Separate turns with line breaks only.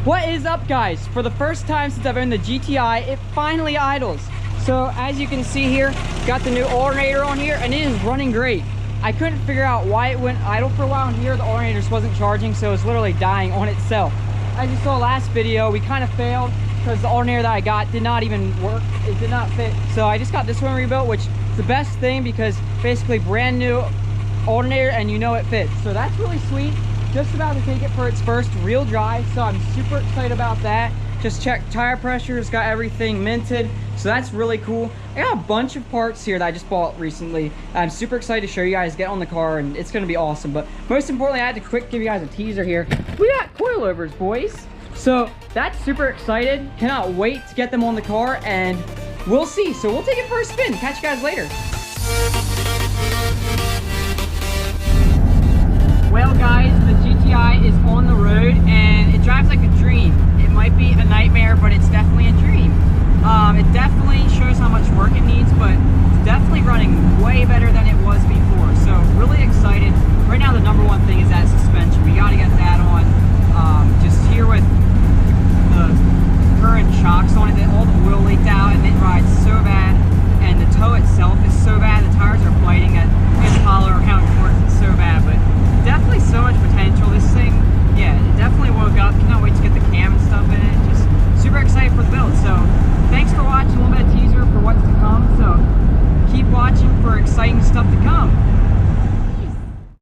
What is up, guys? For the first time since I've owned the GTI, it finally idles. So as you can see here, got the new alternator on here and it is running great. I couldn't figure out why it went idle for a while, and here the alternator just wasn't charging, so it's literally dying on itself. As you saw last video, we kind of failed because the alternator that I got did not even work. It did not fit. So I just got this one rebuilt, which is the best thing because basically brand new alternator and you know it fits. So that's really sweet. Just about to take it for its first real drive, so I'm super excited about that. Just checked tire pressures, got everything minted, so that's really cool. I got a bunch of parts here that I just bought recently. I'm super excited to show you guys, get on the car, and it's gonna be awesome. But most importantly, I had to quick give you guys a teaser here. We got coilovers, boys. So that's super excited. Cannot wait to get them on the car, and we'll see. So we'll take it for a spin. Catch you guys later. Well, guys, the GTI is on the road and it drives like